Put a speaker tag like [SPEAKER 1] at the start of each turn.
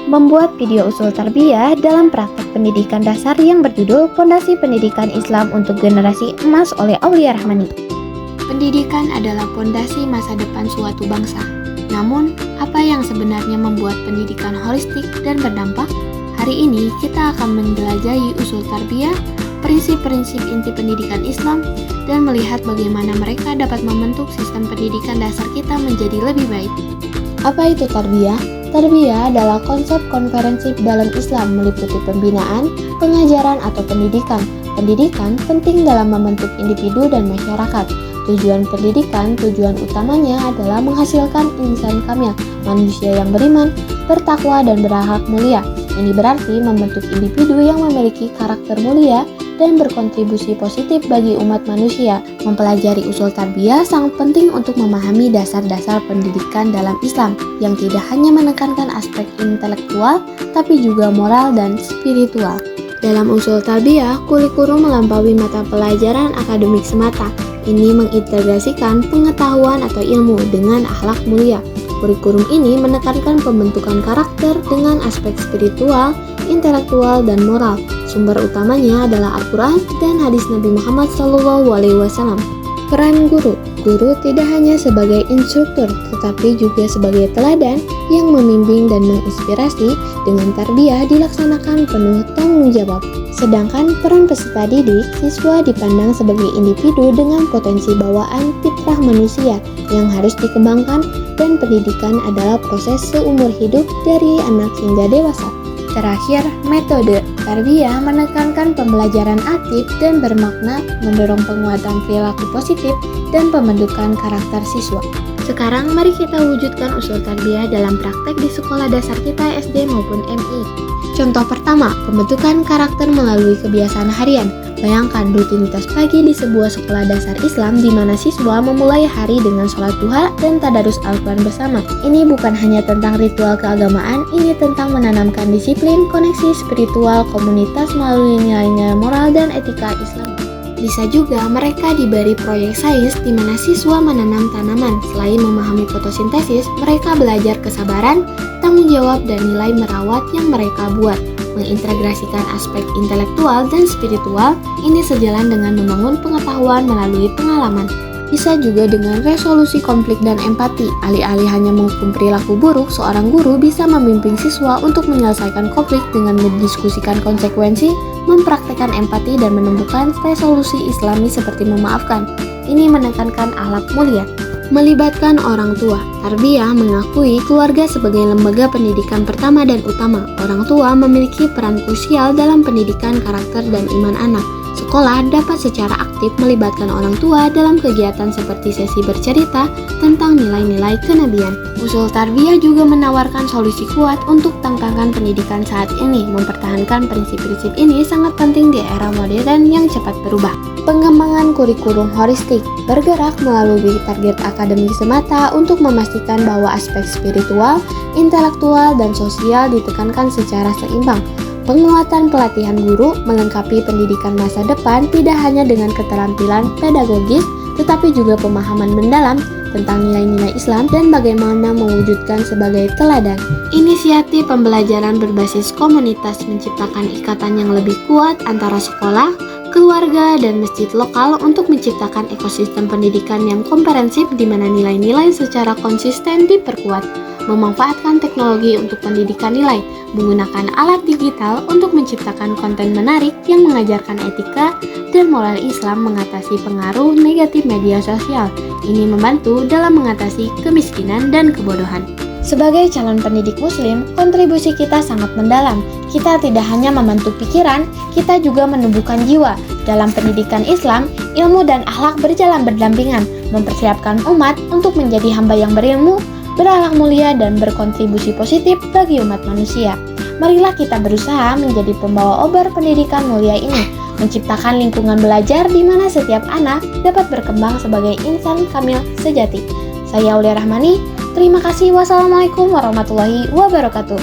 [SPEAKER 1] membuat video usul tarbiyah dalam praktek pendidikan dasar yang berjudul Pondasi Pendidikan Islam untuk Generasi Emas oleh Aulia Rahmani. Pendidikan adalah pondasi masa depan suatu bangsa. Namun, apa yang sebenarnya membuat pendidikan holistik dan berdampak? Hari ini kita akan menjelajahi usul tarbiyah, prinsip-prinsip inti pendidikan Islam, dan melihat bagaimana mereka dapat membentuk sistem pendidikan dasar kita menjadi lebih baik. Apa itu tarbiyah? Tarbiyah adalah konsep konferensi dalam Islam meliputi pembinaan, pengajaran atau pendidikan. Pendidikan penting dalam membentuk individu dan masyarakat. Tujuan pendidikan, tujuan utamanya adalah menghasilkan insan kamil, manusia yang beriman, bertakwa dan berakhlak mulia. Ini berarti membentuk individu yang memiliki karakter mulia dan berkontribusi positif bagi umat manusia. Mempelajari usul tarbiyah sangat penting untuk memahami dasar-dasar pendidikan dalam Islam yang tidak hanya menekankan aspek intelektual, tapi juga moral dan spiritual. Dalam usul tarbiyah, kurikulum melampaui mata pelajaran akademik semata. Ini mengintegrasikan pengetahuan atau ilmu dengan akhlak mulia. Kurikulum ini menekankan pembentukan karakter dengan aspek spiritual, intelektual, dan moral. Sumber utamanya adalah Al-Quran dan hadis Nabi Muhammad SAW. Peran guru. Guru tidak hanya sebagai instruktur, tetapi juga sebagai teladan yang membimbing dan menginspirasi. Dengan tarbiyah dilaksanakan penuh tanggung jawab. Sedangkan peran peserta didik, siswa dipandang sebagai individu dengan potensi bawaan fitrah manusia yang harus dikembangkan, dan pendidikan adalah proses seumur hidup dari anak hingga dewasa. Terakhir, metode tarbiyah menekankan pembelajaran aktif dan bermakna, mendorong penguatan perilaku positif dan pembentukan karakter siswa. Sekarang mari kita wujudkan usul tarbiyah dalam praktek di sekolah dasar kita SD maupun MI. Contoh pertama, pembentukan karakter melalui kebiasaan harian. Bayangkan rutinitas pagi di sebuah sekolah dasar Islam di mana siswa memulai hari dengan sholat duha dan tadarus Al-Quran bersama. Ini bukan hanya tentang ritual keagamaan, ini tentang menanamkan disiplin, koneksi spiritual, komunitas melalui nilai-nilai moral dan etika Islam. Bisa juga mereka diberi proyek sains di mana siswa menanam tanaman. Selain memahami fotosintesis, mereka belajar kesabaran, tanggung jawab, dan nilai merawat yang mereka buat. Mengintegrasikan aspek intelektual dan spiritual, ini sejalan dengan membangun pengetahuan melalui pengalaman. Bisa juga dengan resolusi konflik dan empati. Alih-alih hanya menghukum perilaku buruk, seorang guru bisa membimbing siswa untuk menyelesaikan konflik dengan mendiskusikan konsekuensi, mempraktekkan empati, dan menemukan resolusi Islami seperti memaafkan. Ini menekankan akhlak mulia. Melibatkan orang tua. Tarbiyah mengakui keluarga sebagai lembaga pendidikan pertama dan utama. Orang tua memiliki peran krusial dalam pendidikan karakter dan iman anak. Sekolah dapat secara aktif melibatkan orang tua dalam kegiatan seperti sesi bercerita tentang nilai-nilai kenabian. Usul tarbiyah juga menawarkan solusi kuat untuk tantangan pendidikan saat ini. Mempertahankan prinsip-prinsip ini sangat penting di era modern yang cepat berubah. Pengembangan kurikulum holistik bergerak melalui target akademik semata untuk memastikan bahwa aspek spiritual, intelektual, dan sosial ditekankan secara seimbang. Penguatan pelatihan guru melengkapi pendidikan masa depan tidak hanya dengan keterampilan pedagogis, tetapi juga pemahaman mendalam tentang nilai-nilai Islam dan bagaimana mewujudkan sebagai teladan. Inisiatif pembelajaran berbasis komunitas menciptakan ikatan yang lebih kuat antara sekolah, keluarga, dan masjid lokal untuk menciptakan ekosistem pendidikan yang komprehensif di mana nilai-nilai secara konsisten diperkuat. Memanfaatkan teknologi untuk pendidikan nilai, menggunakan alat digital untuk menciptakan konten menarik yang mengajarkan etika dan moral Islam mengatasi pengaruh negatif media sosial. Ini membantu dalam mengatasi kemiskinan dan kebodohan. Sebagai calon pendidik muslim, kontribusi kita sangat mendalam. Kita tidak hanya membentuk pikiran, kita juga menumbuhkan jiwa. Dalam pendidikan Islam, ilmu dan akhlak berjalan berdampingan, mempersiapkan umat untuk menjadi hamba yang berilmu, berakhlak mulia, dan berkontribusi positif bagi umat manusia. Marilah kita berusaha menjadi pembawa obor pendidikan mulia ini, menciptakan lingkungan belajar di mana setiap anak dapat berkembang sebagai insan kamil sejati. Saya Aulia Rahmani, terima kasih. Wassalamualaikum warahmatullahi wabarakatuh.